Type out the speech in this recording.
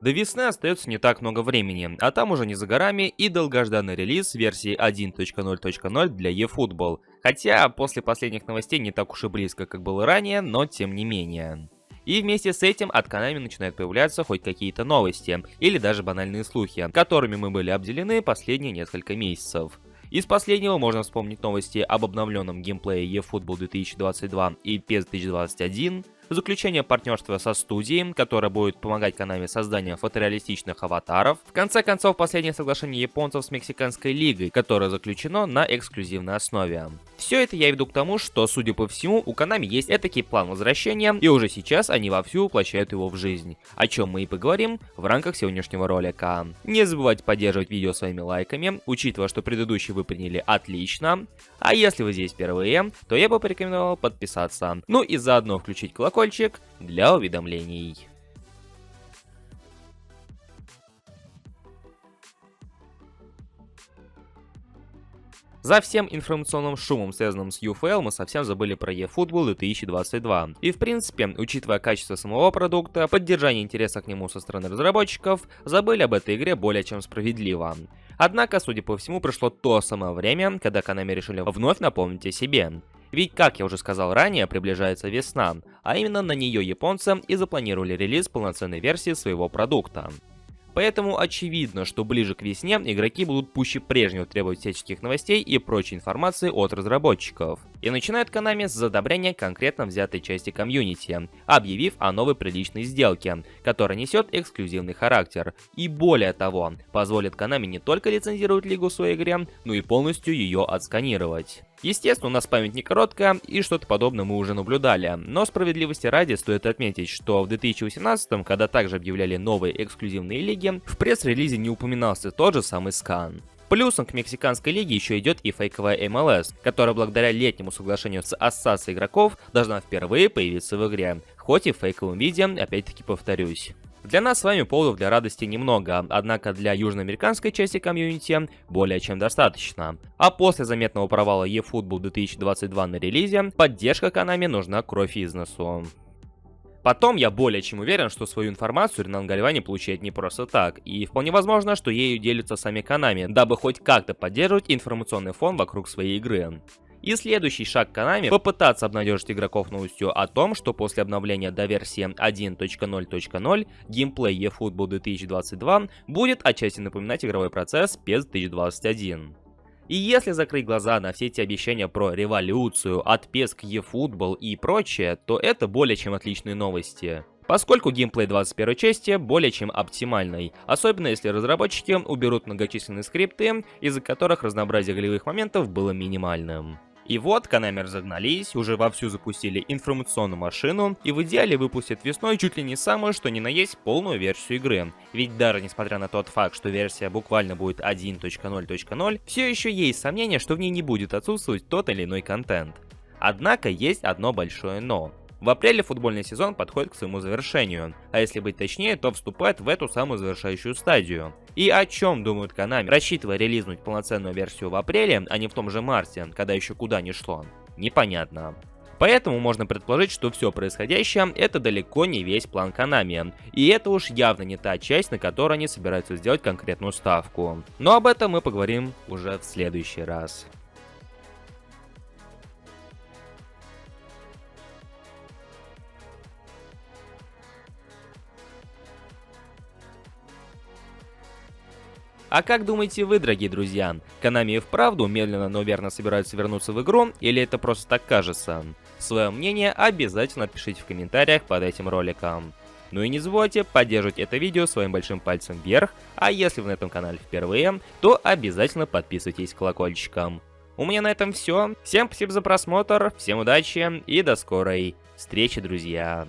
До весны остается не так много времени, а там уже не за горами и долгожданный релиз версии 1.0.0 для eFootball. Хотя после последних новостей не так уж и близко, как было ранее, но тем не менее. И вместе с этим от Konami начинают появляться хоть какие-то новости, или даже банальные слухи, которыми мы были обделены последние несколько месяцев. Из последнего можно вспомнить новости об обновленном геймплее eFootball 2022 и PES 2021, заключение партнерства со студией, которая будет помогать Konami созданию фотореалистичных аватаров. В конце концов, последнее соглашение японцев с Мексиканской лигой, которое заключено на эксклюзивной основе. Все это я веду к тому, что, судя по всему, у Konami есть этакий план возвращения, и уже сейчас они вовсю воплощают его в жизнь, о чем мы и поговорим в рамках сегодняшнего ролика. Не забывайте поддерживать видео своими лайками, учитывая, что предыдущий вы приняли отлично, а если вы здесь впервые, то я бы порекомендовал подписаться, ну и заодно включить колокольчик для уведомлений. За всем информационным шумом, связанным с UFL, мы совсем забыли про eFootball 2022. И в принципе, учитывая качество самого продукта, поддержание интереса к нему со стороны разработчиков, забыли об этой игре более чем справедливо. Однако, судя по всему, пришло то самое время, когда Konami решили вновь напомнить о себе. Ведь, как я уже сказал ранее, приближается весна, а именно на нее японцы и запланировали релиз полноценной версии своего продукта. Поэтому очевидно, что ближе к весне игроки будут пуще прежнего требовать всяческих новостей и прочей информации от разработчиков. И начинает Konami с одобрения конкретно взятой части комьюнити, объявив о новой приличной сделке, которая несет эксклюзивный характер. И более того, позволит Konami не только лицензировать лигу в своей игре, но и полностью ее отсканировать. Естественно, у нас память не короткая, и что-то подобное мы уже наблюдали, но справедливости ради стоит отметить, что в 2018-м, когда также объявляли новые эксклюзивные лиги, в пресс-релизе не упоминался тот же самый скан. Плюсом к мексиканской лиге еще идет и фейковая MLS, которая благодаря летнему соглашению с ассоциацией игроков должна впервые появиться в игре, хоть и в фейковом виде, опять-таки повторюсь. Для нас с вами поводов для радости немного, однако для южноамериканской части комьюнити более чем достаточно. А после заметного провала eFootball 2022 на релизе, поддержка Konami нужна кровь из носу. Потом я более чем уверен, что свою информацию Ренан Гальвани получает не просто так, и вполне возможно, что ею делятся сами Konami, дабы хоть как-то поддерживать информационный фон вокруг своей игры. И следующий шаг Konami — попытаться обнадежить игроков новостью о том, что после обновления до версии 1.0.0 геймплей eFootball 2022 будет отчасти напоминать игровой процесс PES 2021. И если закрыть глаза на все эти обещания про революцию, от PES к eFootball и прочее, то это более чем отличные новости. Поскольку геймплей 21 части более чем оптимальный, особенно если разработчики уберут многочисленные скрипты, из-за которых разнообразие голевых моментов было минимальным. И вот Konami разогнались, уже вовсю запустили информационную машину и в идеале выпустят весной чуть ли не самую что ни на есть полную версию игры. Ведь даже несмотря на тот факт, что версия буквально будет 1.0.0, все еще есть сомнение, что в ней не будет отсутствовать тот или иной контент. Однако есть одно большое но. В апреле футбольный сезон подходит к своему завершению, а если быть точнее, то вступает в эту самую завершающую стадию. И о чем думают Konami, рассчитывая релизнуть полноценную версию в апреле, а не в том же марте, когда еще куда ни шло, непонятно. Поэтому можно предположить, что все происходящее — это далеко не весь план Konami, и это уж явно не та часть, на которой они собираются сделать конкретную ставку. Но об этом мы поговорим уже в следующий раз. А как думаете вы, дорогие друзья? Konami и вправду медленно, но верно собираются вернуться в игру, или это просто так кажется? Свое мнение обязательно пишите в комментариях под этим роликом. Ну и не забывайте поддерживать это видео своим большим пальцем вверх, а если вы на этом канале впервые, то обязательно подписывайтесь колокольчиком. У меня на этом все. Всем спасибо за просмотр, всем удачи и до скорой встречи, друзья!